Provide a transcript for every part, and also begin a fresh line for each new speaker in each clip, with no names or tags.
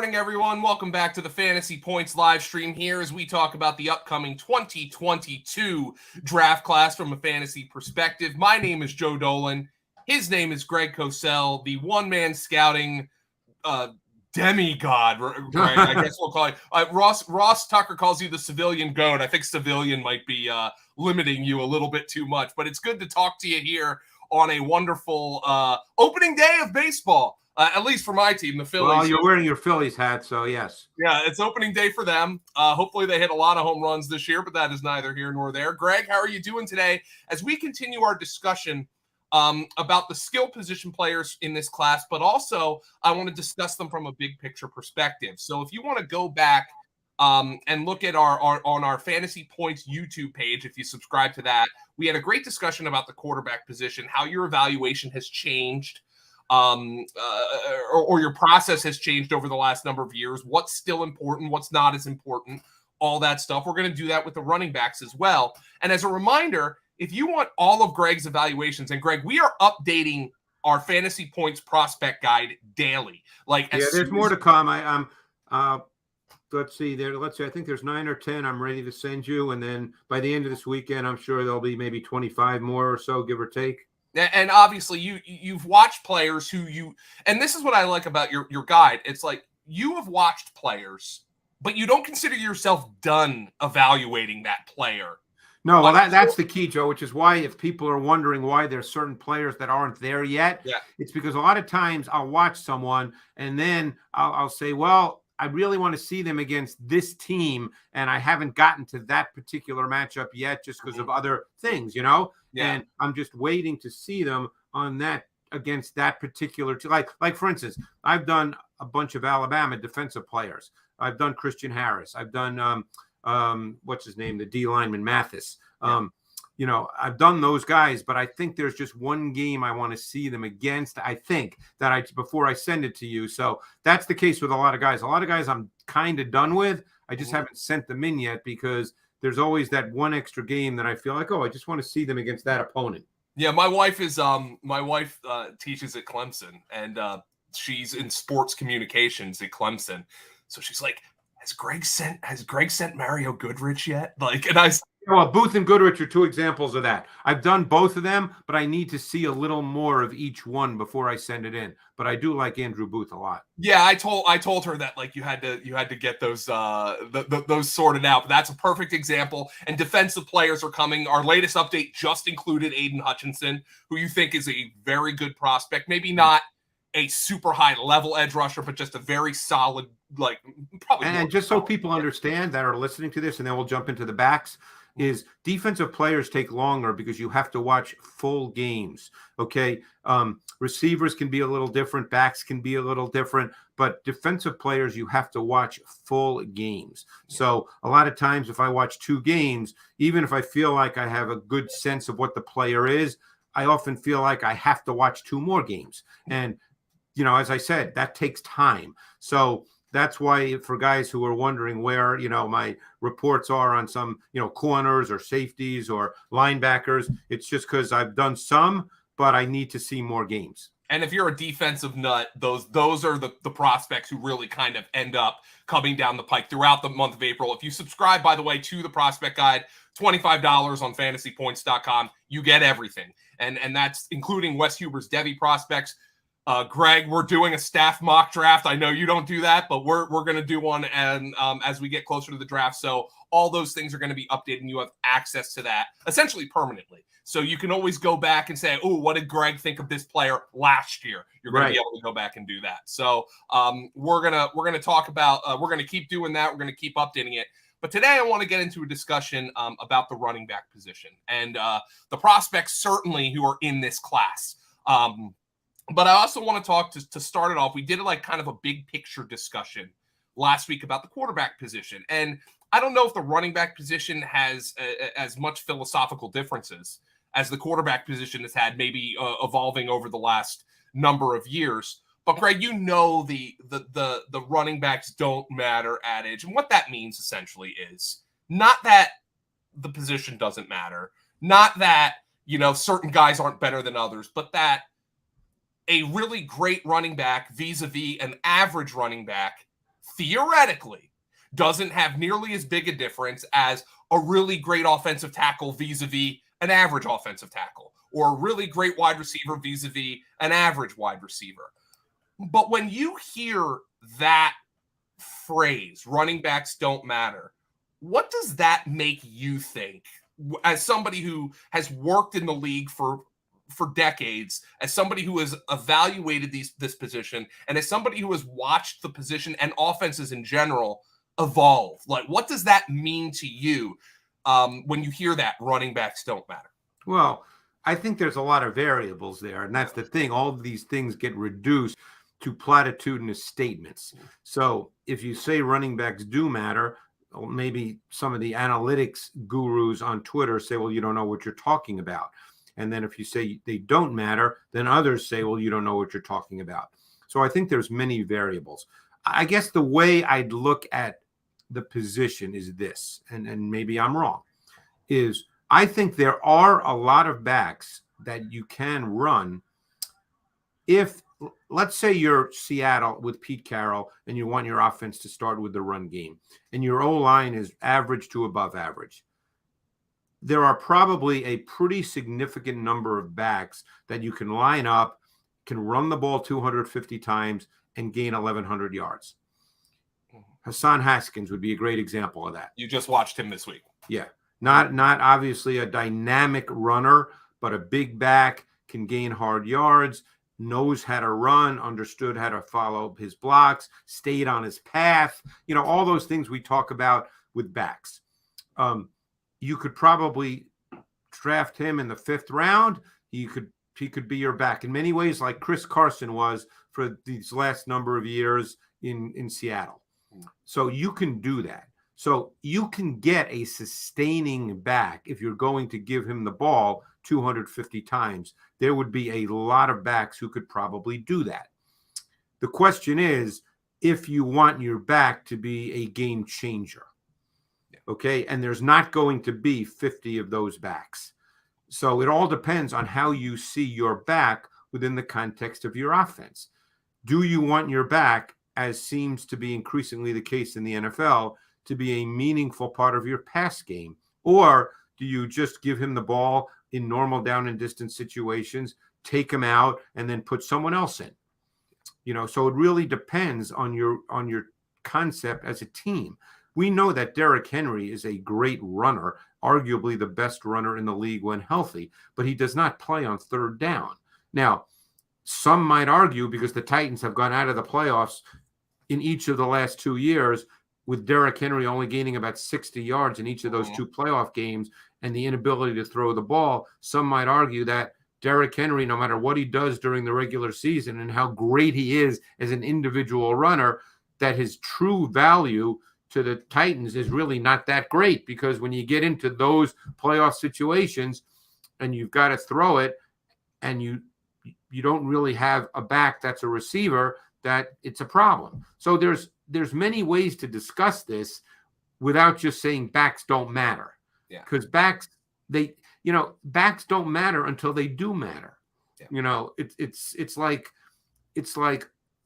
morning, everyone. Welcome back to the Fantasy Points live stream here as we talk about the upcoming 2022 draft class from a fantasy perspective. My name is Joe Dolan. His name is Greg Cosell, the one-man scouting demigod, Greg, I guess we'll call it. Ross Tucker calls you the civilian goat. I think civilian might be limiting you a little bit too much, but it's good to talk to you here on a wonderful opening day of baseball. At least for my team, the Phillies.
Well, you're wearing your Phillies hat, so yes.
Yeah, it's opening day for them. Hopefully they hit a lot of home runs this year, but that is neither here nor there. Greg, how are you doing today? As we continue our discussion about the skill position players in this class, but also I want to discuss them from a big picture perspective. So if you want to go back and look at our Fantasy Points YouTube page, if you subscribe to that, we had a great discussion about the quarterback position, how your evaluation has changed. Or your process has changed over the last number of years, what's still important, what's not as important, all that stuff. We're going to do that with the running backs as well. And as a reminder, if you want all of Greg's evaluations, and Greg, we are updating our Fantasy Points prospect guide daily.
There's more to come. Let's see. I think there's 9 or 10 I'm ready to send you. And then by the end of this weekend, I'm sure there'll be maybe 25 more or so, give or take.
And obviously you've watched players and this is what I like about your guide. It's like you have watched players, but you don't consider yourself done evaluating that player.
No, well, that's the key, Joe, which is why if people are wondering why there's certain players that aren't there yet, It's because a lot of times I'll watch someone and then I'll say, well, I really want to see them against this team, and I haven't gotten to that particular matchup yet just because of other things, Yeah. And I'm just waiting to see them on that against that particular team. Like for instance, I've done a bunch of Alabama defensive players. I've done Christian Harris. I've done what's his name, the D lineman Mathis. I've done those guys, but I think there's just one game I want to see them against. I think that before I send it to you. So that's the case with a lot of guys. A lot of guys I'm kind of done with. I just haven't sent them in yet because there's always that one extra game that I feel like, I just want to see them against that opponent.
Yeah, my wife is teaches at Clemson, and she's in sports communications at Clemson. So she's like, has Greg sent Mario Goodrich yet?
Well, Booth and Goodrich are two examples of that. I've done both of them, but I need to see a little more of each one before I send it in. But I do like Andrew Booth a lot.
Yeah, I told her that you had to get those those sorted out. But that's a perfect example. And defensive players are coming. Our latest update just included Aiden Hutchinson, who you think is a very good prospect. Maybe not a super high level edge rusher, but just a very solid, probably.
And just so people understand that are listening to this, and then we'll jump into the backs. Is defensive players take longer because you have to watch full games. Okay. Receivers can be a little different. Backs can be a little different, but defensive players, you have to watch full games. So a lot of times if I watch 2 games, even if I feel like I have a good sense of what the player is, I often feel like I have to watch 2 more games. And, as I said, that takes time. So that's why for guys who are wondering where, my reports are on some, corners or safeties or linebackers, it's just because I've done some, but I need to see more games.
And if you're a defensive nut, those are the prospects who really kind of end up coming down the pike throughout the month of April. If you subscribe, by the way, to the prospect guide, $25 on fantasypoints.com, you get everything. And that's including Wes Huber's Devy prospects. Greg, we're doing a staff mock draft. I know you don't do that, but we're going to do one and as we get closer to the draft. So all those things are going to be updated and you have access to that essentially permanently. So you can always go back and say, oh, what did Greg think of this player last year? You're going to be able to go back and do that. So we're going to talk about, we're going to keep doing that. We're going to keep updating it. But today I want to get into a discussion about the running back position and the prospects certainly who are in this class. But I also want to talk to start it off. We did kind of a big picture discussion last week about the quarterback position. And I don't know if the running back position has as much philosophical differences as the quarterback position has had, maybe evolving over the last number of years. But Greg, the running backs don't matter adage. And what that means essentially is not that the position doesn't matter, not that, certain guys aren't better than others, but that a really great running back vis-a-vis an average running back theoretically doesn't have nearly as big a difference as a really great offensive tackle vis-a-vis an average offensive tackle, or a really great wide receiver vis-a-vis an average wide receiver. But when you hear that phrase, running backs don't matter, what does that make you think, as somebody who has worked in the league for decades, as somebody who has evaluated this position, and as somebody who has watched the position and offenses in general evolve? Like, what does that mean to you when you hear that running backs don't matter?
Well, I think there's a lot of variables there, and that's the thing. All of these things get reduced to platitudinous statements. So if you say running backs do matter, maybe some of the analytics gurus on Twitter say, well, you don't know what you're talking about. And then if you say they don't matter, then others say, well, you don't know what you're talking about. So I think there's many variables. I guess the way I'd look at the position is this, and maybe I'm wrong, is I think there are a lot of backs that you can run if, let's say you're Seattle with Pete Carroll and you want your offense to start with the run game and your O-line is average to above average. There are probably a pretty significant number of backs that you can line up, can run the ball 250 times and gain 1,100 yards. Hassan Haskins would be a great example of that.
You just watched him this week.
Yeah. Not obviously a dynamic runner, but a big back, can gain hard yards, knows how to run, understood how to follow his blocks, stayed on his path, all those things we talk about with backs. You could probably draft him in the 5th round. He could be your back in many ways, like Chris Carson was for these last number of years in Seattle. So you can do that. So you can get a sustaining back if you're going to give him the ball 250 times. There would be a lot of backs who could probably do that. The question is, if you want your back to be a game changer, okay? And there's not going to be 50 of those backs. So it all depends on how you see your back within the context of your offense. Do you want your back, as seems to be increasingly the case in the NFL, to be a meaningful part of your pass game? Or do you just give him the ball in normal down and distance situations, take him out, and then put someone else in? So it really depends on your concept as a team. We know that Derrick Henry is a great runner, arguably the best runner in the league when healthy, but he does not play on 3rd down. Now, some might argue, because the Titans have gone out of the playoffs in each of the last 2 years, with Derrick Henry only gaining about 60 yards in each of those 2 playoff games and the inability to throw the ball, some might argue that Derrick Henry, no matter what he does during the regular season and how great he is as an individual runner, that his true value to the Titans is really not that great, because when you get into those playoff situations and you've got to throw it and you don't really have a back that's a receiver, that it's a problem. So there's many ways to discuss this without just saying backs don't matter.
Yeah.
Because backs don't matter until they do matter. Yeah. It's like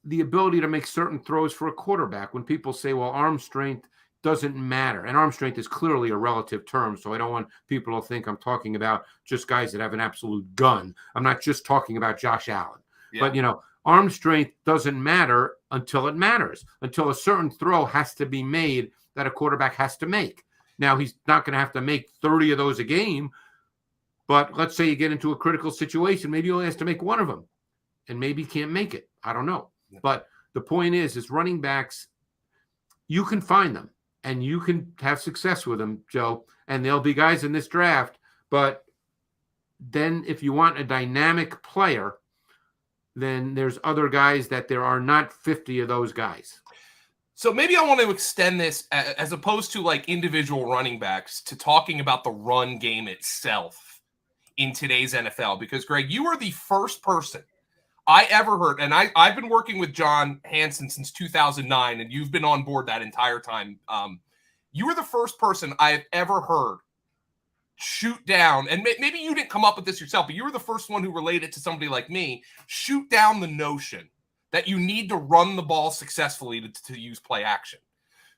the ability to make certain throws for a quarterback. When people say, well, arm strength doesn't matter, and arm strength is clearly a relative term, so I don't want people to think I'm talking about just guys that have an absolute gun. I'm not just talking about Josh Allen. Yeah. But arm strength doesn't matter until it matters, until a certain throw has to be made that a quarterback has to make. Now, he's not going to have to make 30 of those a game, but let's say you get into a critical situation, maybe he only has to make one of them, and maybe he can't make it. I don't know. Yeah. But the point is running backs, you can find them, and you can have success with them, Joe, and there'll be guys in this draft, but then if you want a dynamic player, then there's other guys that there are not 50 of those guys.
So maybe I want to extend this, as opposed to like individual running backs, to talking about the run game itself in today's NFL. Because, Greg, you are the first person I ever heard, and I've been working with John Hansen since 2009, and you've been on board that entire time. You were the first person I've ever heard shoot down, and maybe you didn't come up with this yourself, but you were the first one who related to somebody like me, shoot down the notion that you need to run the ball successfully to use play action.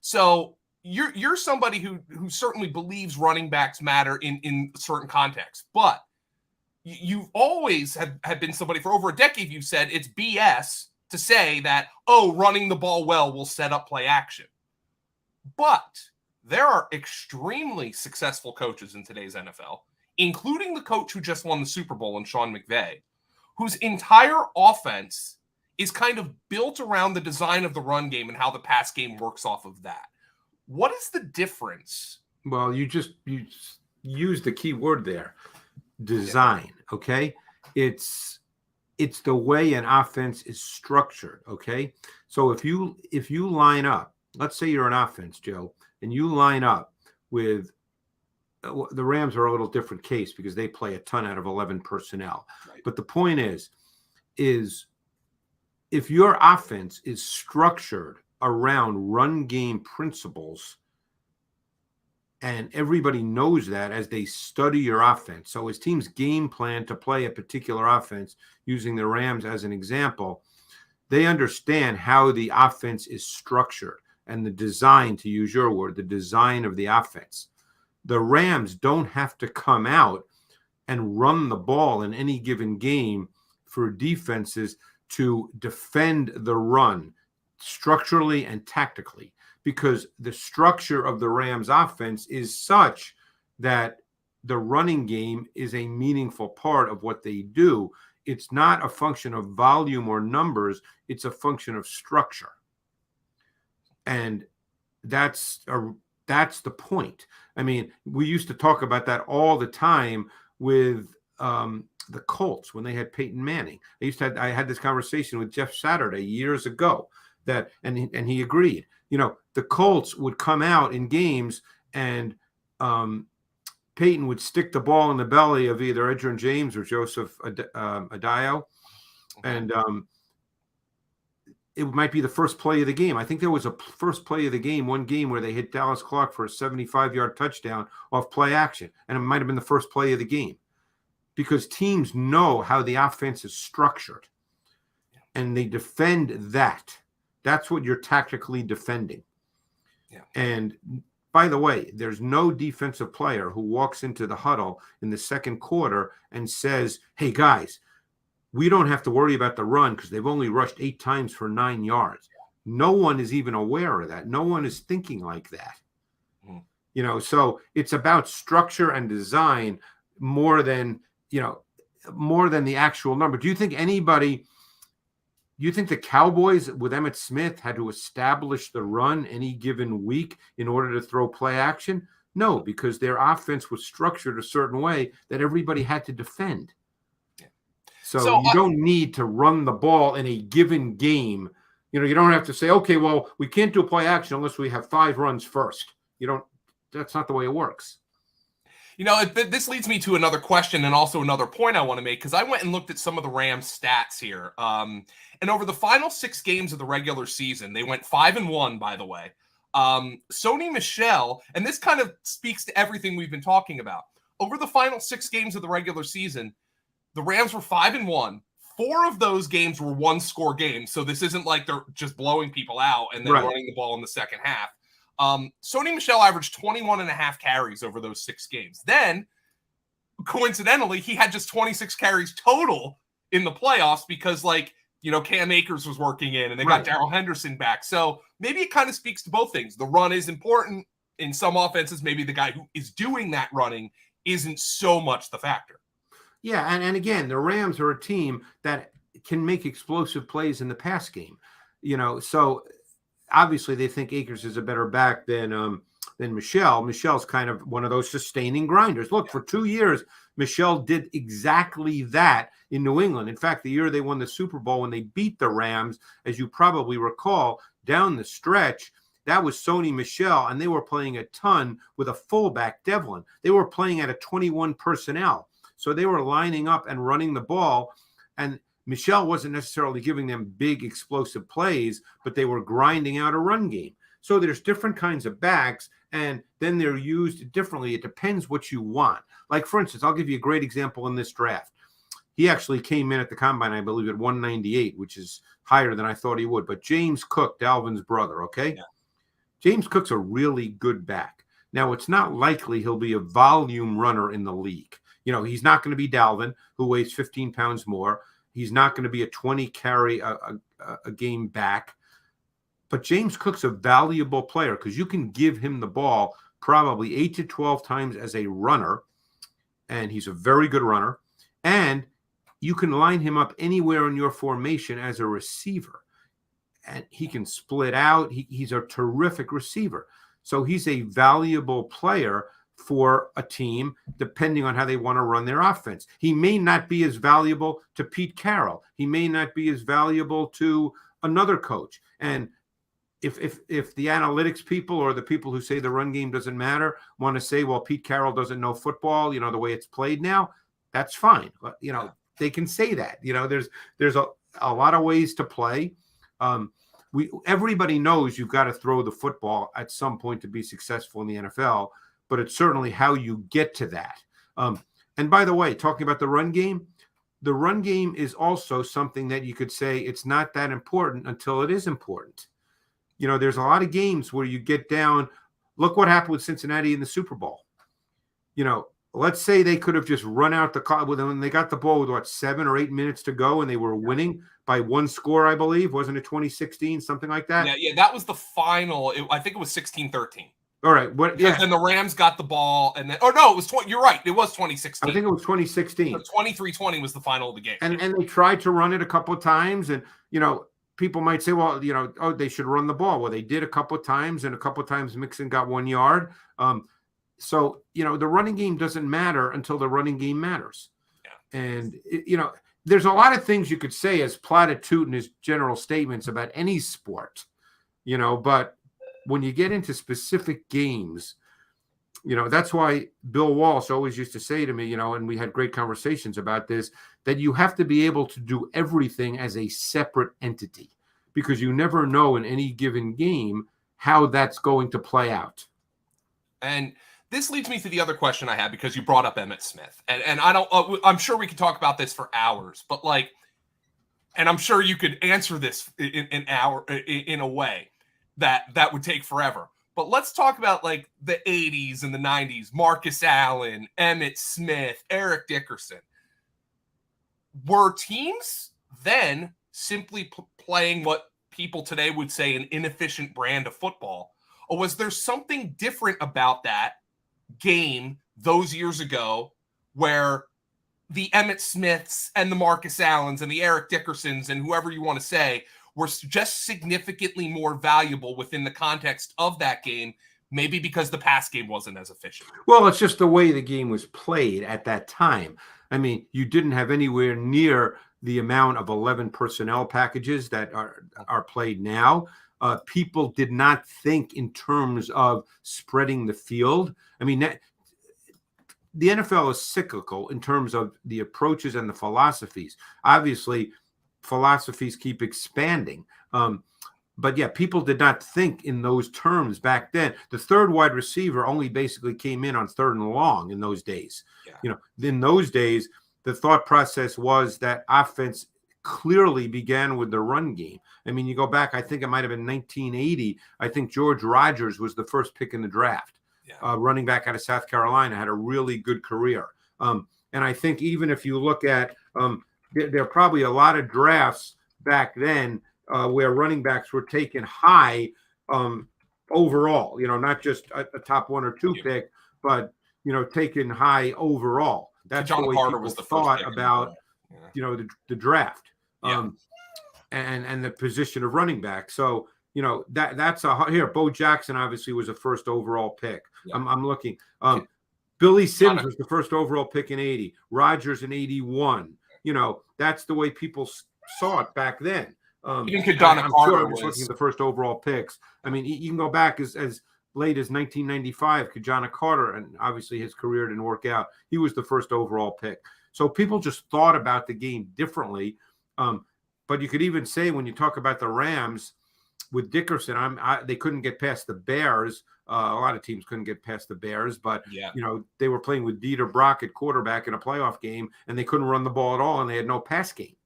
So you're somebody who certainly believes running backs matter in certain contexts, but you've always have been somebody for over a decade. You've said it's BS to say that, oh, running the ball well will set up play action. But there are extremely successful coaches in today's NFL, including the coach who just won the Super Bowl in Sean McVay, whose entire offense is kind of built around the design of the run game and how the pass game works off of that. What is the difference?
Well, you used the key word there, design. Okay. It's the way an offense is structured. Okay. So if you line up, let's say you're an offense, Joe, and you line up with the Rams are a little different case because they play a ton out of 11 personnel. Right. But the point is if your offense is structured around run game principles, and everybody knows that as they study your offense. So as teams game plan to play a particular offense, using the Rams as an example, they understand how the offense is structured and the design, to use your word, the design of the offense. The Rams don't have to come out and run the ball in any given game for defenses to defend the run structurally and tactically, because the structure of the Rams offense is such that the running game is a meaningful part of what they do. It's not a function of volume or numbers. It's a function of structure. And that's the point. I mean, we used to talk about that all the time with the Colts when they had Peyton Manning. I had this conversation with Jeff Saturday years ago and he agreed. You know, the Colts would come out in games and Peyton would stick the ball in the belly of either Edgerrin James or Joseph Adebayo. And it might be the first play of the game. I think there was a first play of the game, one game where they hit Dallas Clark for a 75-yard touchdown off play action. And it might have been the first play of the game because teams know how the offense is structured and they defend that. That's what you're tactically defending. Yeah. And by the way, there's no defensive player who walks into the huddle in the second quarter and says, hey, guys, we don't have to worry about the run because they've only rushed 8 times for 9 yards. No one is even aware of that. No one is thinking like that. Mm. You know, so it's about structure and design more than the actual number. Do you think the Cowboys with Emmitt Smith had to establish the run any given week in order to throw play action? No, because their offense was structured a certain way that everybody had to defend. So you don't need to run the ball in a given game. You know, you don't have to say, okay, well, we can't do play action unless we have 5 runs first. That's not the way it works.
You know, this leads me to another question and also another point I want to make, because I went and looked at some of the Rams stats here. And over the final 6 games of the regular season, they went 5-1, by the way. Sony Michel, and this kind of speaks to everything we've been talking about. Over the final 6 games of the regular season, the Rams were 5-1. 4 of those games were 1-score games. So this isn't like they're just blowing people out and then running the ball in the second half. Sony Michel averaged 21.5 carries over those 6 games. Then, coincidentally, he had just 26 carries total in the playoffs because, Cam Akers was working in and they got Darrell Henderson back. So maybe it kind of speaks to both things. The run is important in some offenses. Maybe the guy who is doing that running isn't so much the factor.
Yeah, and again, the Rams are a team that can make explosive plays in the pass game. So obviously they think Akers is a better back than Michel. Michel's kind of one of those sustaining grinders. Look, for 2 years, Michel did exactly that in New England. In fact, the year they won the Super Bowl when they beat the Rams, as you probably recall, down the stretch, that was Sony Michel, and they were playing a ton with a fullback, Devlin. They were playing at a 21 personnel. So they were lining up and running the ball, and Michel wasn't necessarily giving them big explosive plays, but they were grinding out a run game. So there's different kinds of backs, and then they're used differently. It depends what you want. Like, for instance, I'll give you a great example in this draft. he actually came in at the combine, I believe, at 198, which is higher than I thought he would. But James Cook, Dalvin's brother, okay?
Yeah.
James Cook's a really good back. Now, it's not likely he'll be a volume runner in the league. He's not going to be Dalvin, who weighs 15 pounds more. He's not going to be a 20 carry a game back. But James Cook's a valuable player because you can give him the ball probably 8 to 12 times as a runner, and he's a very good runner. And you can line him up anywhere in your formation as a receiver, and he can split out. He's a terrific receiver. So he's a valuable player for a team, depending on how they want to run their offense. He may not be as valuable to Pete Carroll. He may not be as valuable to another coach. And if the analytics people or the people who say the run game doesn't matter want to say, well, Pete Carroll doesn't know football, the way it's played now, that's fine. But, they can say that. There's a lot of ways to play. Everybody knows you've got to throw the football at some point to be successful in the NFL, but it's certainly how you get to that. And by the way, talking about the run game is also something that you could say it's not that important until it is important. There's a lot of games where you get down. Look what happened with Cincinnati in the Super Bowl. Let's say they could have just run out the clock when they got the ball with 7 or 8 minutes to go, and they were winning by 1 score, I believe. Wasn't it 2016, something like that?
Yeah, that was the final. I think it was 16-13.
All right.
Then the Rams got the ball, and then it was 20. You're right. It was 2016.
I think it was 2016.
So 23-20 was the final of the game.
And they tried to run it a couple of times, and people might say, well, they should run the ball. Well, they did a couple of times, and a couple of times Mixon got 1 yard. So, the running game doesn't matter until the running game matters. Yeah. And, there's a lot of things you could say as platitude and as general statements about any sport, but when you get into specific games, that's why Bill Walsh always used to say to me, and we had great conversations about this, that you have to be able to do everything as a separate entity because you never know in any given game how that's going to play out.
And this leads me to the other question I had because you brought up Emmitt Smith, and I'm sure we could talk about this for hours, but and I'm sure you could answer this in a way that would take forever. But let's talk about the 80s and the 90s, Marcus Allen, Emmitt Smith, Eric Dickerson. Were teams then simply playing what people today would say an inefficient brand of football, or was there something different about that game those years ago where the Emmitt Smiths and the Marcus Allens and the Eric Dickersons and whoever you want to say were just significantly more valuable within the context of that game, maybe because the pass game wasn't as efficient?
Well, it's just the way the game was played at that time. I mean, you didn't have anywhere near the amount of 11 personnel packages that are played now. People did not think in terms of spreading the field. I mean, the NFL is cyclical in terms of the approaches and the philosophies. Obviously, philosophies keep expanding. But yeah, people did not think in those terms back then. The third wide receiver only basically came in on 3rd and long in those days. Yeah. In those days, the thought process was that offense clearly began with the run game. I mean, you go back, I think it might have been 1980. I think George Rogers was the first pick in the draft. Yeah. Running back out of South Carolina, had a really good career. And I think even if you look at, there are probably a lot of drafts back then where running backs were taken high overall, not just a top 1 or 2 pick, but, taken high overall. That's
John
the way
Carter
people
was the
thought
first
about, the draft.
Yeah.
And the position of running back. So, that's here. Bo Jackson obviously was a first overall pick. Yeah. I'm looking. Billy Sims was the first overall pick in 80. Rogers in 81. That's the way people saw it back then.
Even Kadana Carter
was looking at the first overall picks. I mean, you can go back as late as 1995. Kadana Carter, and obviously his career didn't work out. He was the first overall pick. So people just thought about the game differently. But you could even say when you talk about the Rams, with Dickerson, they couldn't get past the Bears. A lot of teams couldn't get past the Bears, but they were playing with Dieter Brock at quarterback in a playoff game, and they couldn't run the ball at all, and they had no pass game.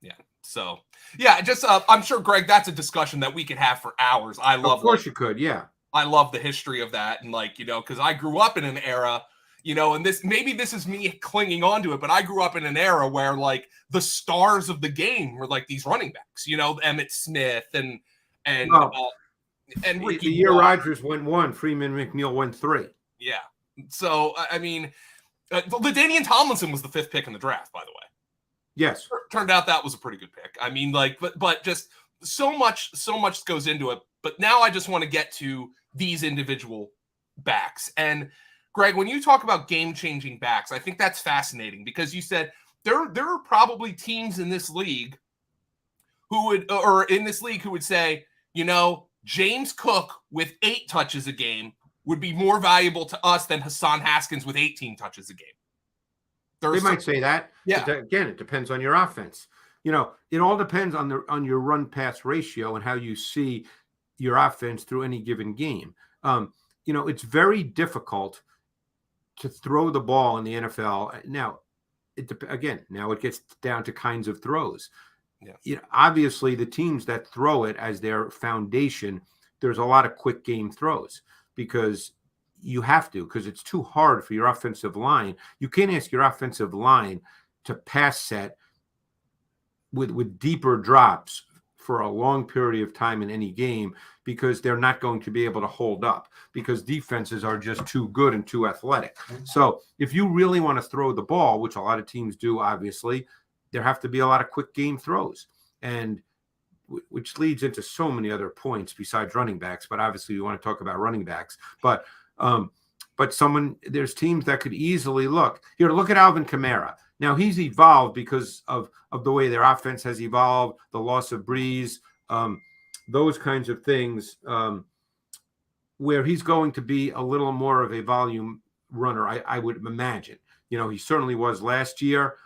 Yeah. So, just I'm sure, Greg, that's a discussion that we could have for hours. I love.
Of course, you could. Yeah.
I love the history of that, and because I grew up in an era, and this is me clinging on to it, but I grew up in an era where the stars of the game were these running backs, Emmitt Smith and Ricky.
The year Rodgers went 1, Freeman McNeil went 3.
Yeah. So I mean, LaDainian Tomlinson was the 5th pick in the draft, by the way.
Yes.
Turned out that was a pretty good pick. I mean, but just so much goes into it. But now I just want to get to these individual backs. And Greg, when you talk about game-changing backs, I think that's fascinating because you said there are probably teams in this league who would say, James Cook with 8 touches a game would be more valuable to us than Hassan Haskins with 18 touches a game.
They might say that.
Yeah.
But again, it depends on your offense. It all depends on your run-pass ratio and how you see your offense through any given game. It's very difficult to throw the ball in the NFL. Now, it gets down to kinds of throws. Yeah. Obviously, the teams that throw it as their foundation, there's a lot of quick game throws because you have to, because it's too hard for your offensive line. You can't ask your offensive line to pass set with deeper drops for a long period of time in any game because they're not going to be able to hold up because defenses are just too good and too athletic. So if you really want to throw the ball, which a lot of teams do, obviously, there have to be a lot of quick game throws, and which leads into so many other points besides running backs. But obviously, we want to talk about running backs. But there's teams that could easily look at Alvin Kamara. Now he's evolved because of the way their offense has evolved, the loss of Breeze, those kinds of things, where he's going to be a little more of a volume runner, I would imagine. He certainly was last year.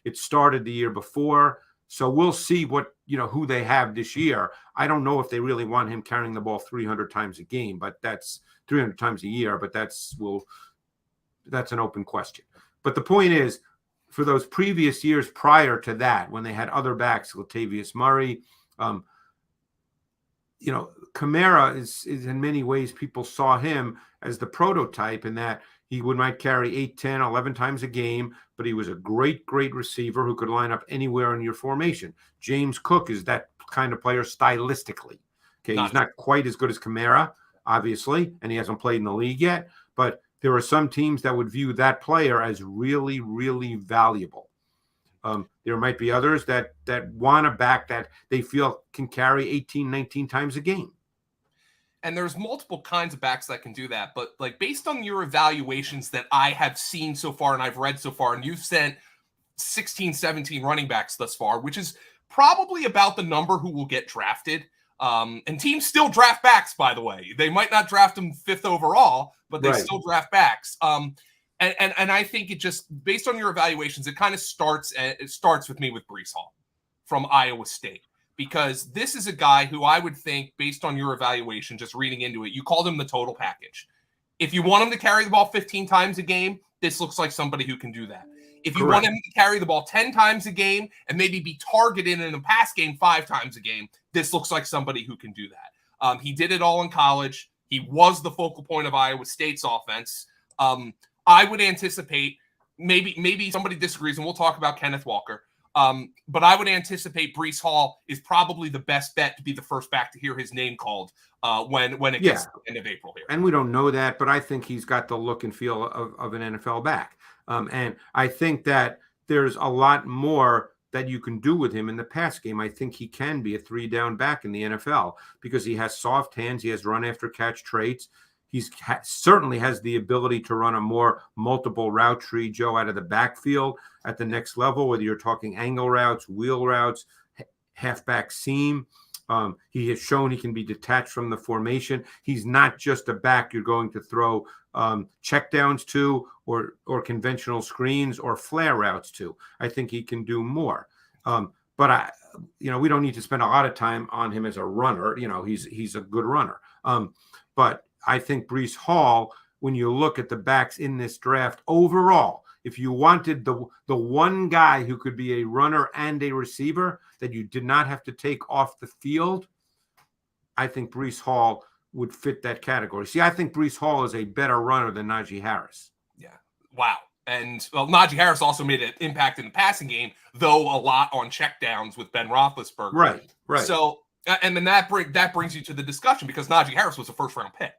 It started the year before. So we'll see who they have this year. I don't know if they really want him carrying the ball 300 times a game, but that's 300 times a year, but that's an open question. But the point is, for those previous years prior to that, when they had other backs, Latavius Murray, Kamara is in many ways, people saw him as the prototype in that he might carry 8, 10, 11 times a game, but he was a great, great receiver who could line up anywhere in your formation. James Cook is that kind of player stylistically. Okay, he's not quite as good as Kamara, obviously, and he hasn't played in the league yet, but there are some teams that would view that player as really, really valuable. There might be others that want a back that they feel can carry 18, 19 times a game.
And there's multiple kinds of backs that can do that. But based on your evaluations that I have seen so far and I've read so far, and you've sent 16, 17 running backs thus far, which is probably about the number who will get drafted. And teams still draft backs, by the way. They might not draft them 5th overall, but they still draft backs. And I think it just, based on your evaluations, it kind of starts with me with Breece Hall from Iowa State. Because this is a guy who I would think, based on your evaluation, just reading into it, you called him the total package. If you want him to carry the ball 15 times a game, this looks like somebody who can do that. If you want him to carry the ball 10 times a game and maybe be targeted in a pass game 5 times a game, this looks like somebody who can do that. He did it all in college. He was the focal point of Iowa State's offense. I would anticipate, maybe somebody disagrees, and we'll talk about Kenneth Walker. But I would anticipate Breece Hall is probably the best bet to be the first back to hear his name called when it gets to the end of April here.
And we don't know that, but I think he's got the look and feel of an NFL back. And I think that there's a lot more that you can do with him in the pass game. I think he can be a 3-down back in the NFL because he has soft hands. He has run after catch traits. He certainly has the ability to run a more multiple route tree, Joe, out of the backfield at the next level, whether you're talking angle routes, wheel routes, halfback seam. He has shown he can be detached from the formation. He's not just a back you're going to throw checkdowns to or conventional screens or flare routes to. I think he can do more. But we don't need to spend a lot of time on him as a runner. He's a good runner. But I think Breece Hall, when you look at the backs in this draft overall, if you wanted the one guy who could be a runner and a receiver that you did not have to take off the field, I think Breece Hall would fit that category. See, I think Breece Hall is a better runner than Najee Harris.
Yeah. Wow. And well, Najee Harris also made an impact in the passing game, though a lot on checkdowns with Ben Roethlisberger.
Right.
So, and then that brings you to the discussion, because Najee Harris was a first-round pick.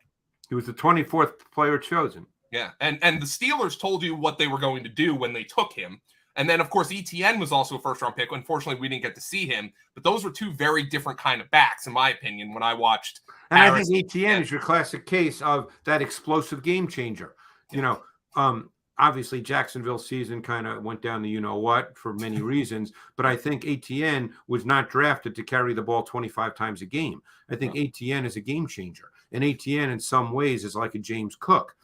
He was the 24th player chosen.
Yeah, and the Steelers told you what they were going to do when they took him. And then, of course, ETN was also a first-round pick. Unfortunately, we didn't get to see him. But those were two very different kind of backs, in my opinion, when I watched
And
Harris.
I think ETN is your classic case of that explosive game changer. Obviously, Jacksonville's season kind of went down the you-know-what for many reasons. But I think ETN was not drafted to carry the ball 25 times a game. I think ETN is a game changer. And ETN, in some ways, is like a James Cook.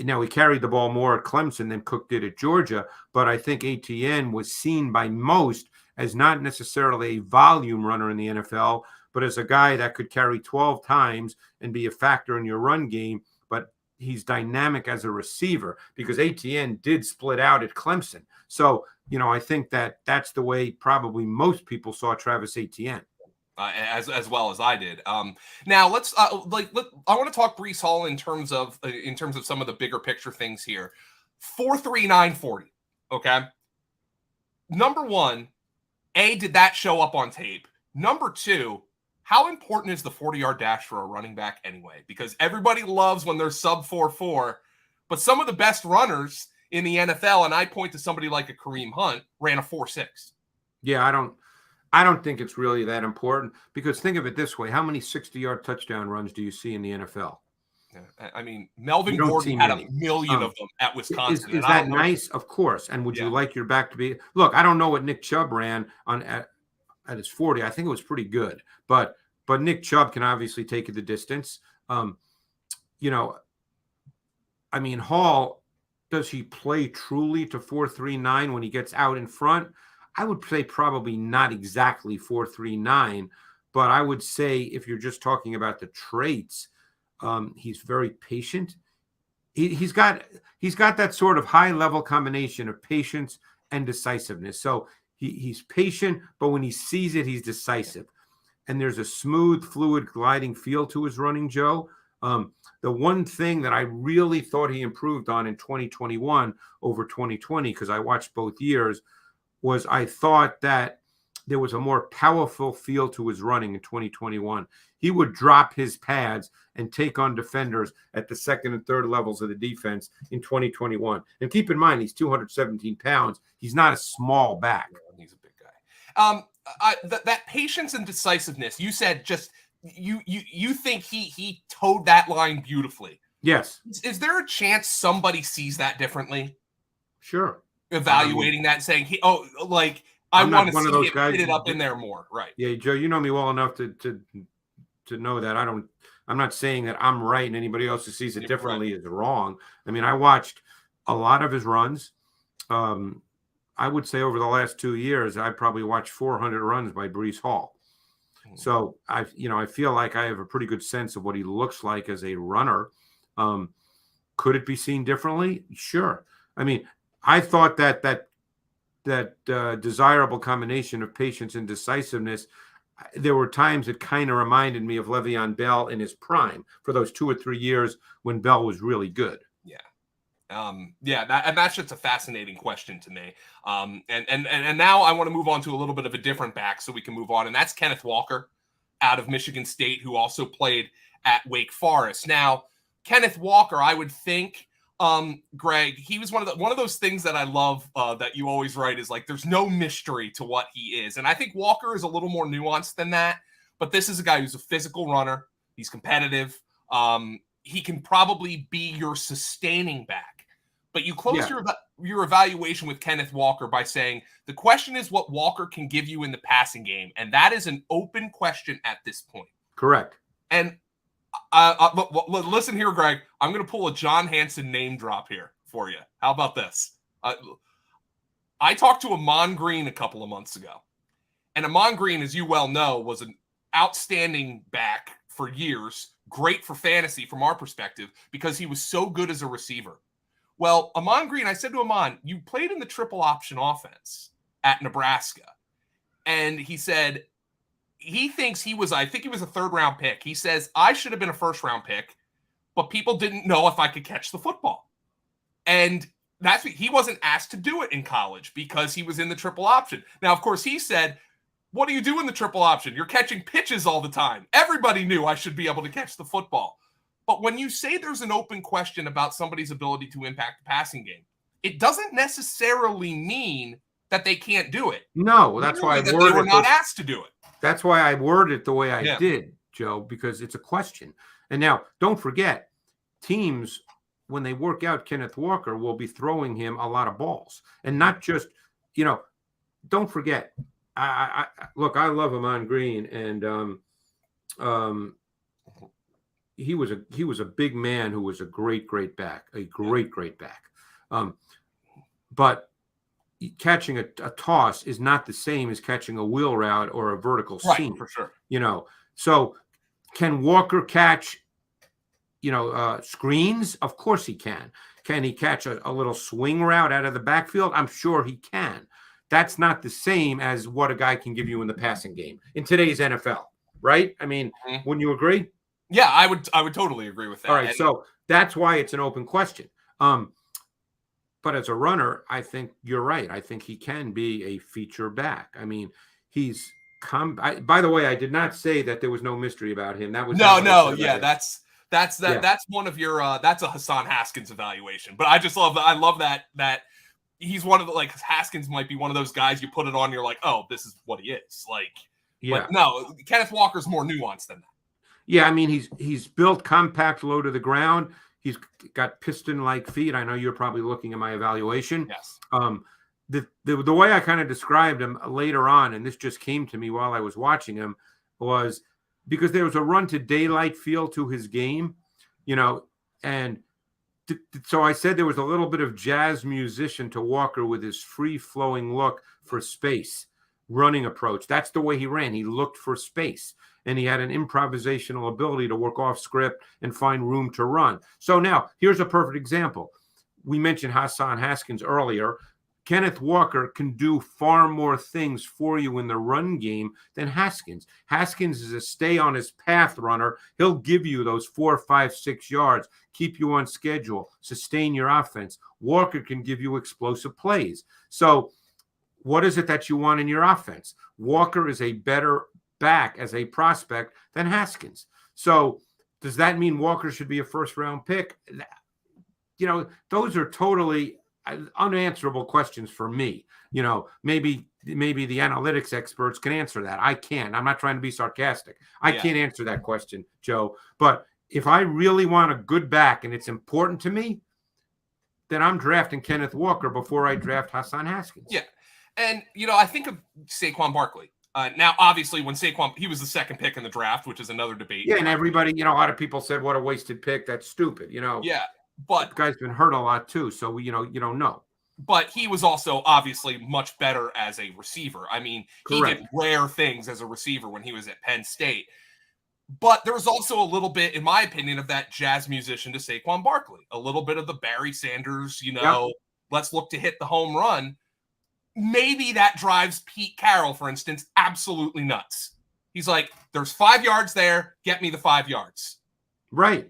Now, he carried the ball more at Clemson than Cook did at Georgia, but I think ETN was seen by most as not necessarily a volume runner in the NFL, but as a guy that could carry 12 times and be a factor in your run game, but he's dynamic as a receiver because ETN did split out at Clemson. So, I think that's the way probably most people saw Travis Etienne.
As well as I did. Now let's I want to talk Breece Hall in terms of some of the bigger picture things here. 4.39 40. Okay. Number one, did that show up on tape? Number two, how important is the 40-yard dash for a running back anyway? Because everybody loves when they're sub 4.4, but some of the best runners in the NFL, and I point to somebody like a Kareem Hunt, ran a 4.6.
Yeah, I don't think it's really that important, because think of it this way. How many 60-yard touchdown runs do you see in the NFL?
Yeah, I mean, Melvin Gordon had a million of them at Wisconsin.
Is that nice? Of course. And would you like your back to be – look, I don't know what Nick Chubb ran at his 40. I think it was pretty good. But Nick Chubb can obviously take it the distance. I mean, Hall, does he play truly to 4.39 when he gets out in front? I would say probably not exactly 4.39, but I would say if you're just talking about the traits, he's very patient. He's got that sort of high level combination of patience and decisiveness. So he's patient, but when he sees it, he's decisive. And there's a smooth, fluid, gliding feel to his running, Joe. The one thing that I really thought he improved on in 2021 over 2020, because I watched both years, was I thought that there was a more powerful feel to his running in 2021. He would drop his pads and take on defenders at the second and third levels of the defense in 2021. And keep in mind, he's 217 pounds. He's not a small back.
He's a big guy. That patience and decisiveness, you said just you think he towed that line beautifully.
Yes.
Is there a chance somebody sees that differently?
Sure.
Evaluating that and saying, I want to see him fit it up in there more. Right.
Yeah, Joe, you know me well enough to know that I'm not saying that I'm right and anybody else who sees it differently is wrong. I mean, I watched a lot of his runs. I would say over the last 2 years, I probably watched 400 runs by Breece Hall. So I feel like I have a pretty good sense of what he looks like as a runner. Could it be seen differently? Sure. I mean, I thought that desirable combination of patience and decisiveness, there were times it kind of reminded me of Le'Veon Bell in his prime for those 2 or 3 years when Bell was really good.
Yeah. That's just a fascinating question to me. And now I want to move on to a little bit of a different back so we can move on. And that's Kenneth Walker out of Michigan State, who also played at Wake Forest. Now, Kenneth Walker, I would think, Greg, he was one of those things that I love that you always write is like, there's no mystery to what he is. And I think Walker is a little more nuanced than that, but this is a guy who's a physical runner. He's competitive. He can probably be your sustaining back, but you close your evaluation with Kenneth Walker by saying the question is what Walker can give you in the passing game. And that is an open question at this point.
Correct.
And listen here, Greg. I'm going to pull a John Hanson name drop here for you. How about this? I talked to Amon Green a couple of months ago, And Ahman Green, as you well know, was an outstanding back for years, great for fantasy from our perspective because he was so good as a receiver. Well, Ahman Green, I said to Ahman, you played in the triple option offense at Nebraska. And he said he thinks I think he was a 3rd round pick. He says, I should have been a 1st round pick, but people didn't know if I could catch the football. And he wasn't asked to do it in college because he was in the triple option. Now, of course, he said, what do you do in the triple option? You're catching pitches all the time. Everybody knew I should be able to catch the football. But when you say there's an open question about somebody's ability to impact the passing game, it doesn't necessarily mean that they can't do it.
No, that's why
they were not asked to do it.
That's why I worded it the way I did, Joe, because it's a question. And now, don't forget, teams, when they work out Kenneth Walker, will be throwing him a lot of balls. And not just, don't forget, look, I love Ahman Green, and he was a big man who was a great back, great back. But catching a toss is not the same as catching a wheel route or a vertical seam,
for sure.
So can Walker catch, screens? Of course he can. Can he catch a little swing route out of the backfield? I'm sure he can. That's not the same as what a guy can give you in the passing game in today's NFL, right? I mean, wouldn't you agree?
Yeah, I would totally agree with that.
All right, so that's why it's an open question. But as a runner, I think you're right. I think he can be a feature back. I mean, he's by the way, I did not say that there was no mystery about him. That was that's one of your
that's a Hassan Haskins evaluation. But I love that he's one of the, like, Haskins might be one of those guys you put it on, you're like, oh, this is what he is. Like, but no, Kenneth Walker's more nuanced than that.
Yeah, I mean, he's built compact, low to the ground. He's got piston-like feet. I know you're probably looking at my evaluation.
Yes.
The way I kind of described him later on, and this just came to me while I was watching him, was because there was a run to daylight feel to his game, and so I said there was a little bit of jazz musician to Walker with his free-flowing look for space, running approach. That's the way he ran. He looked for space, and he had an improvisational ability to work off script and find room to run. So now, here's a perfect example. We mentioned Hassan Haskins earlier. Kenneth Walker can do far more things for you in the run game than Haskins. Haskins is a stay on his path runner. He'll give you those 4, 5, 6 yards, keep you on schedule, sustain your offense. Walker can give you explosive plays. So what is it that you want in your offense? Walker is a better back as a prospect than Haskins. So does that mean Walker should be a 1st-round pick? Those are totally unanswerable questions for me. Maybe the analytics experts can answer that. I can't. I'm not trying to be sarcastic. I can't answer that question, Joe. But if I really want a good back and it's important to me, then I'm drafting Kenneth Walker before I draft Hassan Haskins.
Yeah. And, I think of Saquon Barkley. Now, obviously, when he was the 2nd pick in the draft, which is another debate.
Yeah, and everybody, a lot of people said, what a wasted pick. That's stupid,
Yeah, but
the guy's been hurt a lot too, so you don't know.
But he was also obviously much better as a receiver. I mean,
Correct.
He did rare things as a receiver when he was at Penn State. But there was also a little bit, in my opinion, of that jazz musician to Saquon Barkley. A little bit of the Barry Sanders, let's look to hit the home run. Maybe that drives Pete Carroll, for instance, absolutely nuts. He's like, there's 5 yards there. Get me the 5 yards.
Right.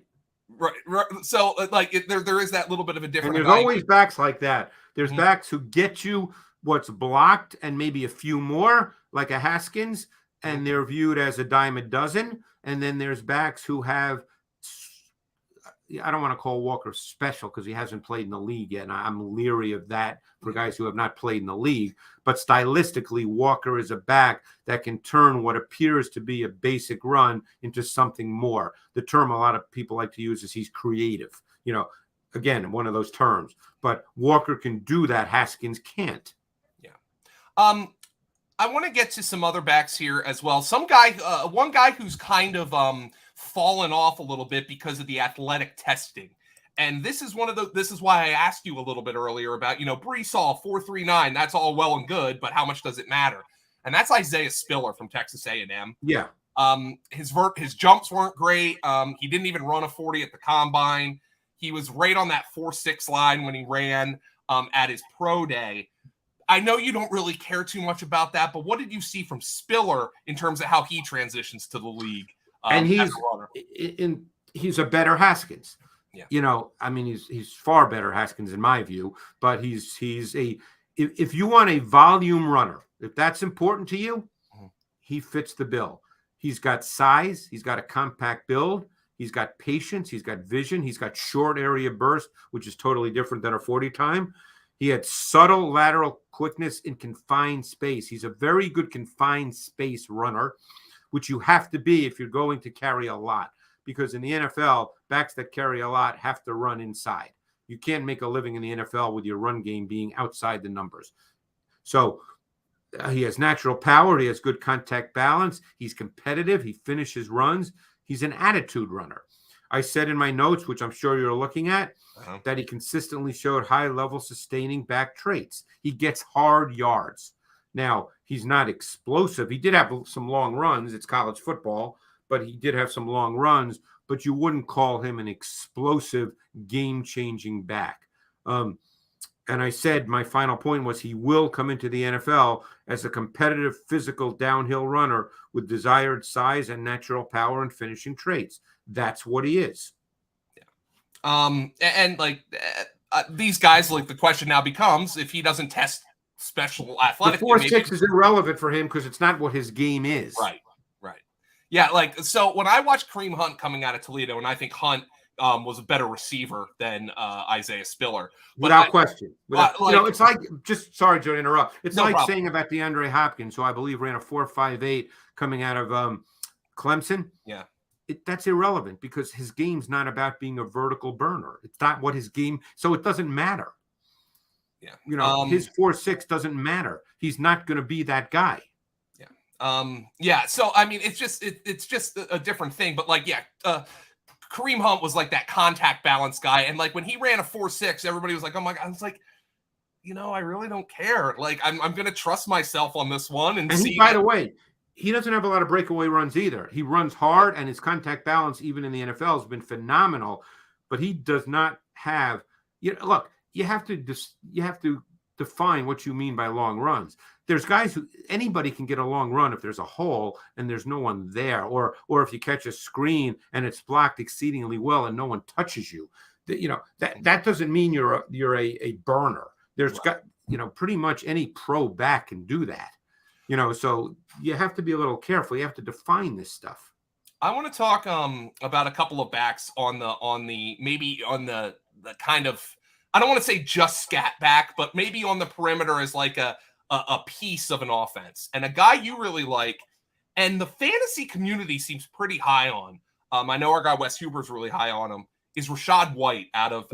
Right. So, there is that little bit of a different.
And there's always backs like that. There's backs who get you what's blocked and maybe a few more, like a Haskins, and they're viewed as a dime a dozen. And then there's backs who have, I don't want to call Walker special because he hasn't played in the league yet. And I'm leery of that for guys who have not played in the league. But stylistically, Walker is a back that can turn what appears to be a basic run into something more. The term a lot of people like to use is he's creative. Again, one of those terms. But Walker can do that. Haskins can't.
Yeah. I want to get to some other backs here as well. One guy who's kind of fallen off a little bit because of the athletic testing. And this is why I asked you a little bit earlier about, Breece Hall 4.39. That's all well and good, but how much does it matter? and that's Isaiah Spiller from Texas A&M.
Yeah.
His jumps weren't great. He didn't even run a 40 at the combine. He was right on that 4.6 line when he ran at his pro day. I know you don't really care too much about that, but what did you see from Spiller in terms of how he transitions to the league?
And he's a better Haskins.
Yeah.
You know, I mean, he's far better Haskins in my view, but if you want a volume runner, if that's important to you, he fits the bill. He's got size. He's got a compact build. He's got patience. He's got vision. He's got short area burst, which is totally different than a 40 time. He had subtle lateral quickness in confined space. He's a very good confined space runner, which you have to be if you're going to carry a lot. Because in the NFL, backs that carry a lot have to run inside. You can't make a living in the NFL with your run game being outside the numbers. So he has natural power. He has good contact balance. He's competitive. He finishes runs. He's an attitude runner. I said in my notes, which I'm sure you're looking at, that he consistently showed high-level sustaining back traits. He gets hard yards. Now, he's not explosive. He did have some long runs. It's college football, but he did have some long runs, but you wouldn't call him an explosive, game-changing back. And I said my final point was he will come into the NFL as a competitive, physical downhill runner with desired size and natural power and finishing traits. That's what he is.
Yeah. And like these guys, like the question now becomes if he doesn't test special athletic.
The 4.6 is irrelevant for him because it's not what his game is.
Right. Yeah, like, so when I watched Kareem Hunt coming out of Toledo, and I think Hunt was a better receiver than Isaiah Spiller.
Without question. It's like, just sorry to interrupt. It's no like problem. Saying about DeAndre Hopkins, who I believe ran a 4.58 coming out of Clemson.
Yeah.
That's irrelevant because his game's not about being a vertical burner. It's not what his game, so it doesn't matter.
Yeah.
His 4.6 doesn't matter. He's not going to be that guy.
So I mean, it's just a different thing. But like, Kareem Hunt was like that contact balance guy, and like when he ran a 4.6, everybody was like, "Oh my god!" I was like, I really don't care. Like, I'm gonna trust myself on this one and see.
By the way, he doesn't have a lot of breakaway runs either. He runs hard, and his contact balance, even in the NFL, has been phenomenal. But he does not have. Look, you have to define what you mean by long runs. There's guys anybody can get a long run if there's a hole and there's no one there, or if you catch a screen and it's blocked exceedingly well and no one touches you. That doesn't mean you're a burner. There's got pretty much any pro back can do that. So you have to be a little careful. You have to define this stuff.
I want to talk about a couple of backs on the kind of, I don't want to say just scat back, but maybe on the perimeter as like a piece of an offense, and a guy you really like, and the fantasy community seems pretty high on. I know our guy Wes Huber's really high on him. Is Rachaad White out of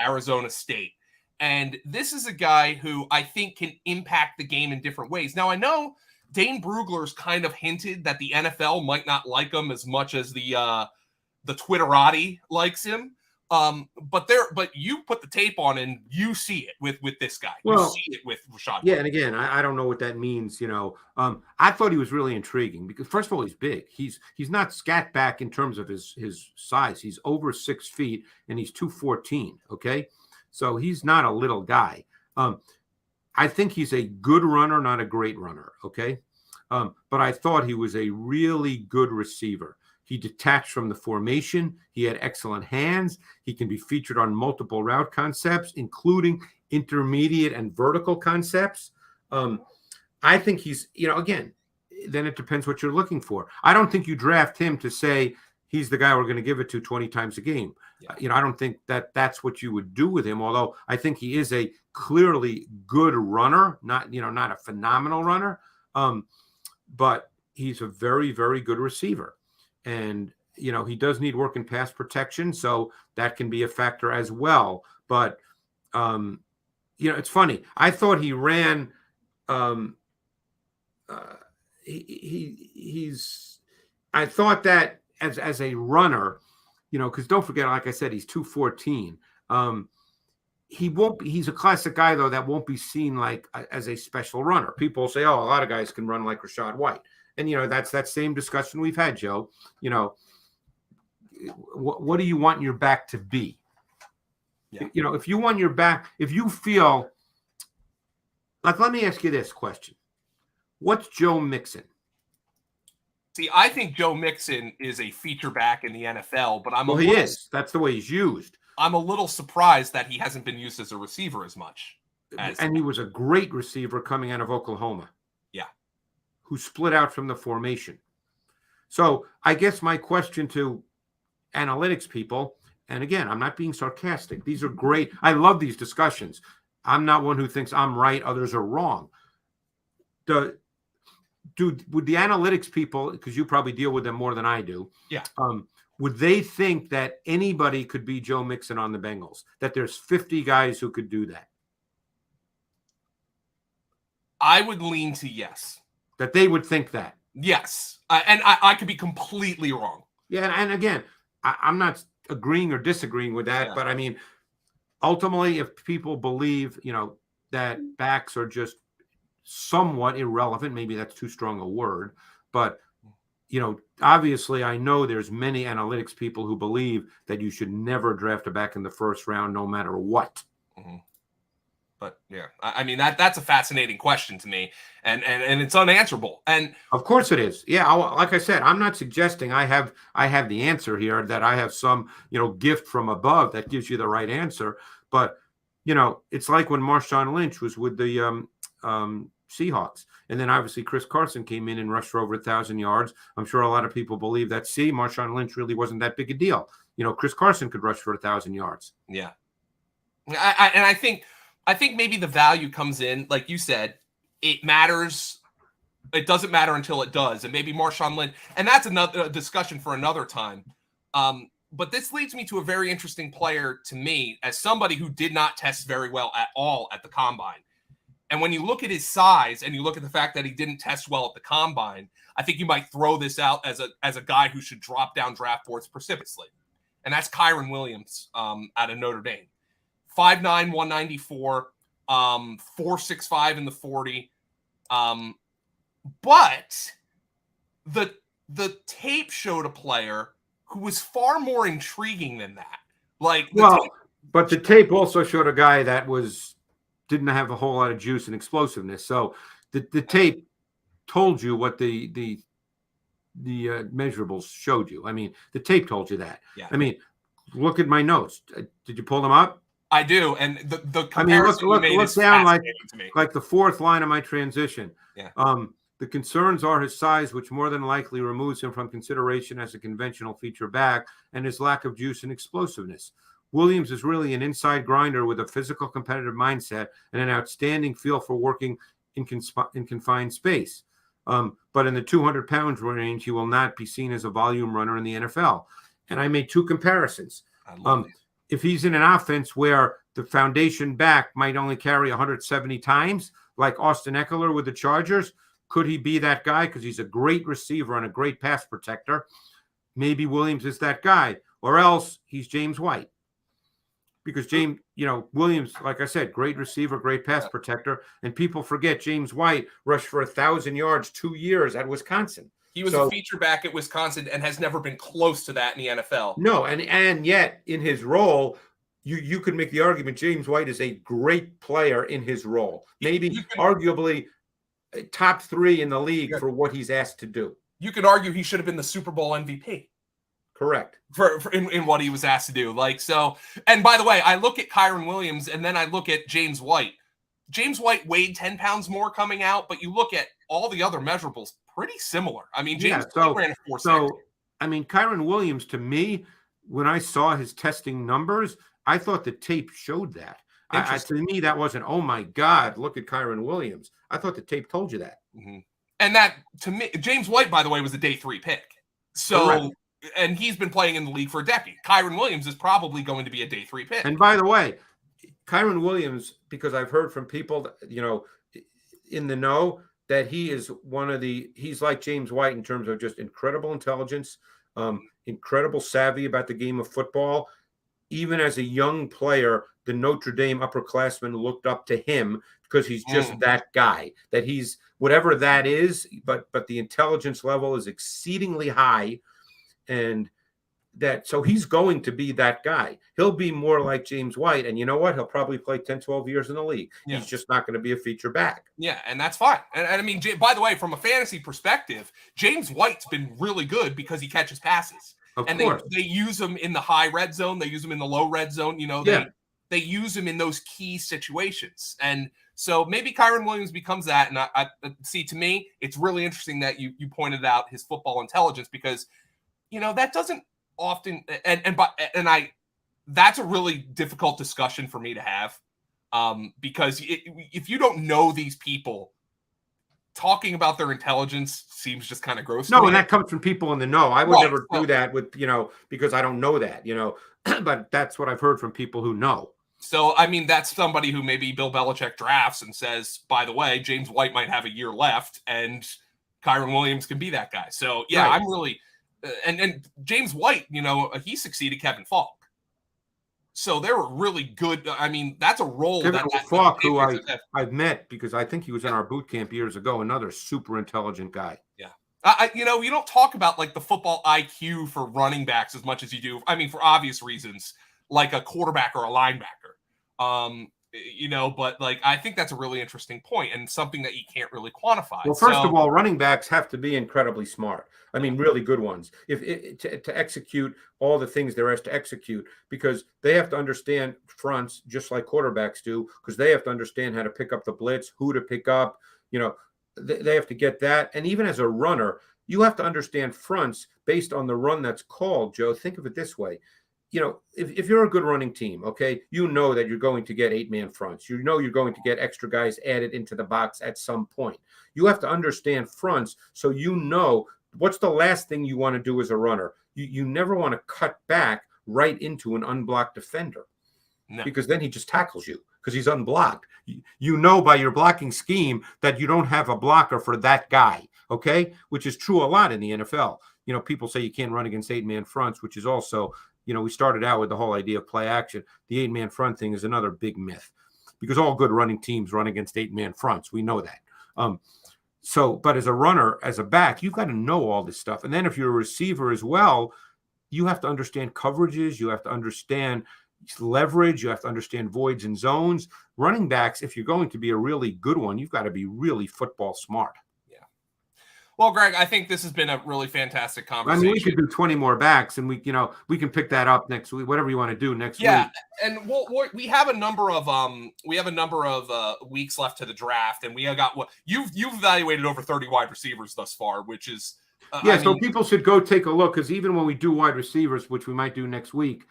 Arizona State, and this is a guy who I think can impact the game in different ways. Now I know Dane Brugler's kind of hinted that the NFL might not like him as much as the Twitterati likes him. But you put the tape on and you see it with this guy. You see it with Rachaad.
Yeah, and again, I don't know what that means. I thought he was really intriguing because first of all, he's big. He's not scat back in terms of his size. He's over 6 feet and he's 214. Okay, so he's not a little guy. I think he's a good runner, not a great runner. Okay, but I thought he was a really good receiver. He detached from the formation. He had excellent hands. He can be featured on multiple route concepts, including intermediate and vertical concepts. I think he's, again, then it depends what you're looking for. I don't think you draft him to say he's the guy we're going to give it to 20 times a game. Yeah. I don't think that's what you would do with him, although I think he is a clearly good runner, not a phenomenal runner, but he's a very, very good receiver. And, he does need work in pass protection, so that can be a factor as well. But, it's funny. I thought he ran I thought that as a runner, because don't forget, like I said, he's 214. he won't be, he's a classic guy though that won't be seen like as a special runner. People say, oh, a lot of guys can run like Rachaad White. And that's that same discussion we've had, Joe. What do you want your back to be?
Yeah.
If you want your back, if you feel like, let me ask you this question. What's Joe Mixon?
See, I think Joe Mixon is a feature back in the NFL, but
he is. That's the way he's used.
I'm a little surprised that he hasn't been used as a receiver as much.
And he was a great receiver coming out of Oklahoma.
Yeah.
Who split out from the formation. So I guess my question to analytics people, and again, I'm not being sarcastic. These are great. I love these discussions. I'm not one who thinks I'm right, others are wrong. Would the analytics people, because you probably deal with them more than I do,
yeah,
would they think that anybody could be Joe Mixon on the Bengals? That there's 50 guys who could do that?
I would lean to yes.
That they would think that?
Yes. And I could be completely wrong.
Yeah, and again, I'm not agreeing or disagreeing with that, but I mean, ultimately, if people believe, that backs are just somewhat irrelevant, maybe that's too strong a word, but obviously I know there's many analytics people who believe that you should never draft a back in the first round, no matter what.
Mm-hmm. But yeah, I mean, that's a fascinating question to me, and it's unanswerable. And
of course it is. Yeah, like I said, I'm not suggesting I have the answer here, that I have some gift from above that gives you the right answer. But it's like when Marshawn Lynch was with the Seahawks, and then obviously Chris Carson came in and rushed for over 1,000 yards. I'm sure a lot of people believe that Marshawn Lynch really wasn't that big a deal. Chris Carson could rush for 1,000 yards.
Yeah, I think maybe the value comes in, like you said, it matters. It doesn't matter until it does. And maybe Marshawn Lynch, and that's another discussion for another time. But this leads me to a very interesting player to me, as somebody who did not test very well at all at the combine. And when you look at his size and you look at the fact that he didn't test well at the combine, I think you might throw this out as a guy who should drop down draft boards precipitously. And that's Kyren Williams out of Notre Dame. 5'9", 194, 4.65 in the 40. But the tape showed a player who was far more intriguing than that.
But the tape also showed a guy that didn't have a whole lot of juice and explosiveness. So the tape told you what the measurables showed you. I mean, the tape told you that.
Yeah.
I mean, look at my notes. Did you pull them up?
I do, and the comparison
look down like the fourth line of my transition.
Yeah.
The concerns are his size, which more than likely removes him from consideration as a conventional feature back, and his lack of juice and explosiveness. Williams is really an inside grinder with a physical competitive mindset and an outstanding feel for working in confined space. But in the 200-pound range, he will not be seen as a volume runner in the NFL. And I made two comparisons. If he's in an offense where the foundation back might only carry 170 times, like Austin Eckler with the Chargers, could he be that guy? Because he's a great receiver and a great pass protector. Maybe Williams is that guy, or else he's James White. Because Williams, like I said, great receiver, great pass protector, and people forget James White rushed for 1,000 yards 2 years at Wisconsin.
He was a feature back at Wisconsin and has never been close to that in the NFL.
No, and yet in his role, you could make the argument James White is a great player in his role. Maybe arguably top 3 in the league for what he's asked to do.
You could argue he should have been the Super Bowl MVP.
Correct.
For in what he was asked to do. And by the way, I look at Kyren Williams and then I look at James White. James White weighed 10 pounds more coming out, but you look at all the other measurables, pretty similar. I mean, James White ran a 4.6.
So, I mean, Kyren Williams, to me, when I saw his testing numbers, I thought the tape showed that. To me, that wasn't, oh my God, look at Kyren Williams. I thought the tape told you that.
Mm-hmm. And that, to me, James White, by the way, was a day 3 pick. So, correct. And he's been playing in the league for a decade. Kyren Williams is probably going to be a day 3 pick.
And by the way, Kyren Williams, because I've heard from people, in the know, that he is he's like James White in terms of just incredible intelligence, incredible savvy about the game of football, even as a young player, the Notre Dame upperclassmen looked up to him because he's just that guy, that he's whatever that is, but the intelligence level is exceedingly high. And so he's going to be that guy. He'll be more like James White. And you know what? He'll probably play 10, 12 years in the league. Yeah. He's just not going to be a feature back.
Yeah, and that's fine. And I mean, by the way, from a fantasy perspective, James White's been really good because he catches passes.
Of course.
They use him in the high red zone. They use him in the low red zone. They use him in those key situations. And so maybe Kyren Williams becomes that. And I see, to me, it's really interesting that you pointed out his football intelligence because, that doesn't often that's a really difficult discussion for me to have because if you don't know these people, talking about their intelligence seems just kind of gross.
No, and that comes from people in the know. I would never do that with because I don't know that, but that's what I've heard from people who know.
So, I mean, that's somebody who maybe Bill Belichick drafts and says, by the way, James White might have a year left and Kyren Williams can be that guy. So, yeah, right. I'm really and James White, he succeeded Kevin Falk. So they were really good. I mean, that's a role
Kevin Falk, who I've met because I think he was in our boot camp years ago. Another super intelligent guy.
Yeah. You don't talk about like the football IQ for running backs as much as you do. I mean, for obvious reasons, like a quarterback or a linebacker. But like I think that's a really interesting point and something that you can't really quantify.
Well, first of all, running backs have to be incredibly smart. I mean, really good ones. To execute all the things there is to execute, because they have to understand fronts just like quarterbacks do, because they have to understand how to pick up the blitz, who to pick up. They have to get that. And even as a runner, you have to understand fronts based on the run that's called. Joe, think of it this way. If you're a good running team, okay, that you're going to get 8-man fronts. You're going to get extra guys added into the box at some point. You have to understand fronts so what's the last thing you want to do as a runner. You never want to cut back right into an unblocked defender because then he just tackles you because he's unblocked. By your blocking scheme that you don't have a blocker for that guy, okay, which is true a lot in the NFL. People say you can't run against 8-man fronts, which is also – we started out with the whole idea of play action. The 8-man front thing is another big myth because all good running teams run against 8-man fronts. We know that. But as a runner, as a back, you've got to know all this stuff. And then if you're a receiver as well, you have to understand coverages. You have to understand leverage. You have to understand voids and zones. Running backs, if you're going to be a really good one, you've got to be really football smart.
Well, Greg, I think this has been a really fantastic conversation.
I mean, we could do 20 more backs, and we can pick that up next week. Whatever you want to do next week.
Yeah, and we have a number of weeks left to the draft, and we have got you've evaluated over 30 wide receivers thus far, which is
so people should go take a look because even when we do wide receivers, which we might do next week,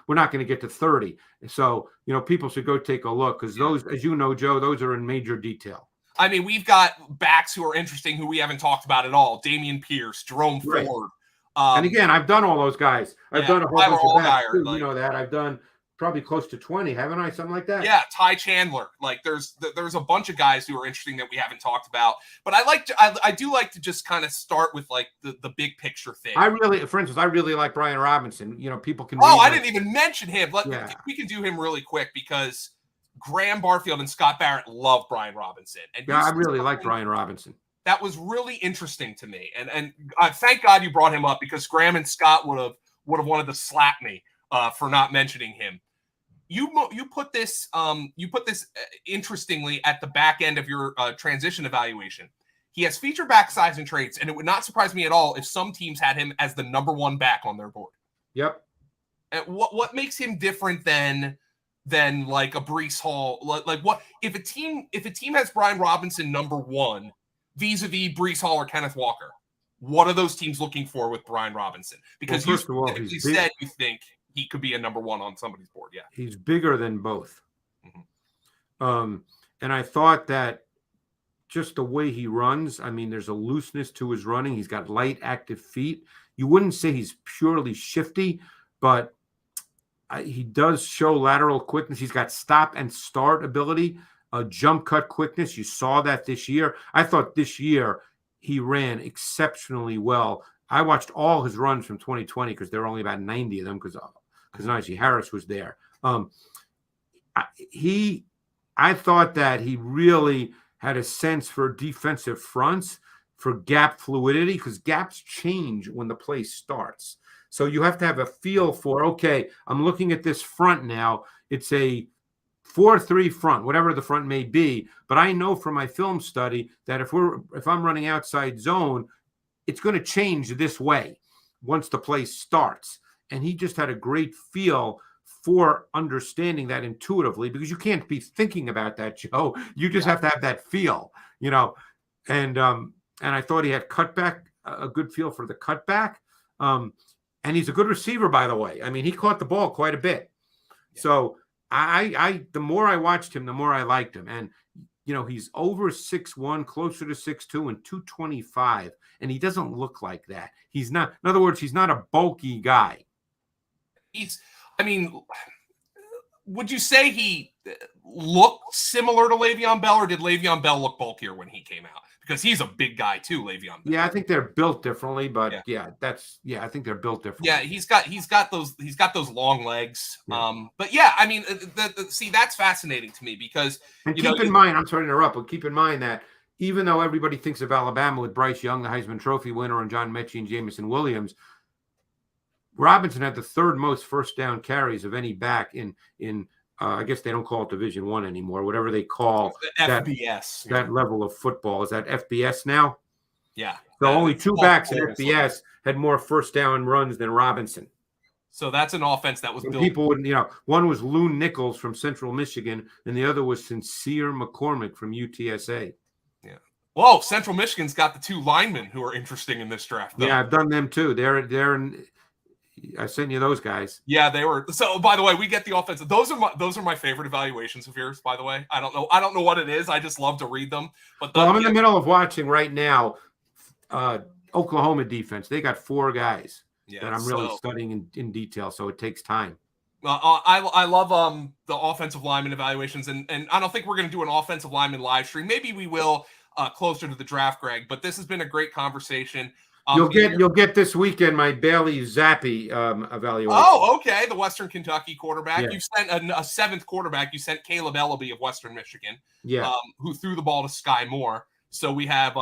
we're not going to get to 30. So people should go take a look because those, as you know, Joe, those are in major detail.
I mean, we've got backs who are interesting who we haven't talked about at all. Dameon Pierce, Jerome Ford.
And again, I've done all those guys. I've done a whole bunch of backs too. You know that. I've done probably close to 20, haven't I? Something like that.
Yeah, Ty Chandler. Like there's a bunch of guys who are interesting that we haven't talked about. But I do like to just kind of start with like the big picture thing.
For instance, I really like Brian Robinson. People can.
I didn't even mention him. We can do him really quick because Graham Barfield and Scott Barrett love Brian Robinson. And
I really like Brian Robinson.
That was really interesting to me. And thank God you brought him up because Graham and Scott would have wanted to slap me for not mentioning him. You put this interestingly at the back end of your transition evaluation. He has feature back size and traits, and it would not surprise me at all if some teams had him as the number 1 back on their board.
Yep.
And what makes him different than like a Breece Hall? Like what if a team has Brian Robinson number 1 vis-a-vis Breece Hall or Kenneth Walker? What are those teams looking for with Brian Robinson? Because you said you think he could be a number 1 on somebody's board. Yeah,
he's bigger than both. Mm-hmm. And I thought that just the way he runs, I mean, there's a looseness to his running. He's got light, active feet. You wouldn't say he's purely shifty, but he does show lateral quickness. He's got stop and start ability, jump cut quickness. You saw that this year. I thought this year he ran exceptionally well. I watched all his runs from 2020 because there were only about 90 of them because because Najee Harris was there. I thought that he really had a sense for defensive fronts, for gap fluidity, because gaps change when the play starts. So you have to have a feel for, okay, I'm looking at this front now. It's a 4-3 front, whatever the front may be. But I know from my film study that if I'm running outside zone, it's going to change this way once the play starts. And he just had a great feel for understanding that intuitively, because you can't be thinking about that, Joe. You just have to have that feel, And I thought he had a good feel for the cutback. And he's a good receiver, by the way. I mean, he caught the ball quite a bit. Yeah. So the more I watched him, the more I liked him. And, he's over 6'1", closer to 6'2", and 225. And he doesn't look like that. He's not, in other words, he's not a bulky guy.
Would you say he looked similar to Le'Veon Bell, or did Le'Veon Bell look bulkier when he came out? Because he's a big guy too, Le'Veon Bell.
Yeah, I think they're built differently, but I think they're built differently.
Yeah, he's got those long legs.
Yeah.
But yeah, I mean, see, that's fascinating to me because
keep in mind, I'm sorry to interrupt, but keep in mind that even though everybody thinks of Alabama with Bryce Young, the Heisman Trophy winner, and John Mechie and Jameson Williams, Robinson had the third most first down carries of any back in I guess they don't call it Division I anymore, whatever they call
FBS.
That level of football. Is that FBS now?
Yeah.
So only two backs in FBS had more first down runs than Robinson.
So that's an offense that was built.
People wouldn't, one was Loon Nichols from Central Michigan, and the other was Sincere McCormick from UTSA.
Yeah. Whoa, Central Michigan's got the two linemen who are interesting in this draft, though.
Yeah, I've done them too. I sent you those guys.
Yeah, they were. So, by the way, we get the offensive. Those are my favorite evaluations of yours. By the way, I don't know what it is. I just love to read them. But
I'm in the middle of watching right now. Oklahoma defense. They got 4 guys that I'm really studying in detail. So it takes time.
I love the offensive lineman evaluations, and I don't think we're going to do an offensive lineman live stream. Maybe we will closer to the draft, Greg. But this has been a great conversation.
You'll get this weekend my Bailey Zappi evaluation.
Oh, okay. The Western Kentucky quarterback.
Yeah.
You sent a seventh quarterback. You sent Caleb Ellaby of Western Michigan.
Yeah.
Who threw the ball to Sky Moore. So we have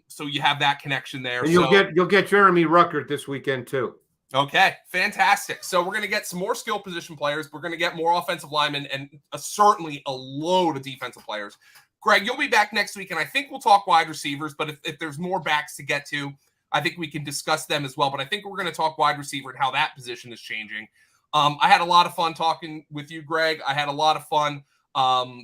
so you have that connection there.
And you'll get Jeremy Ruckert this weekend too.
Okay, fantastic. So we're going to get some more skill position players. We're going to get more offensive linemen and certainly a load of defensive players. Greg, you'll be back next week, and I think we'll talk wide receivers. But if there's more backs to get to, I think we can discuss them as well. But I think we're going to talk wide receiver and how that position is changing. I had a lot of fun talking with you, Greg. I had a lot of fun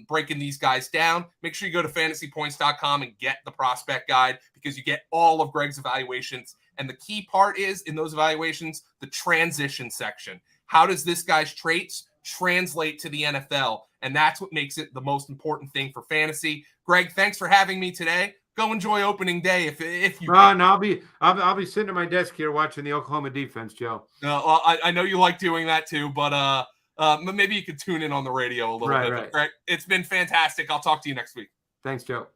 breaking these guys down. Make sure you go to fantasypoints.com and get the prospect guide, because you get all of Greg's evaluations. And the key part is, in those evaluations, the transition section. How does this guy's traits translate to the NFL? And that's what makes it the most important thing for fantasy. Greg, thanks for having me today. Go enjoy opening day if you.
And I'll be sitting at my desk here watching the Oklahoma defense, Joe.
I know you like doing that too, but maybe you could tune in on the radio a little bit.
Right.
Greg, it's been fantastic. I'll talk to you next week.
Thanks, Joe.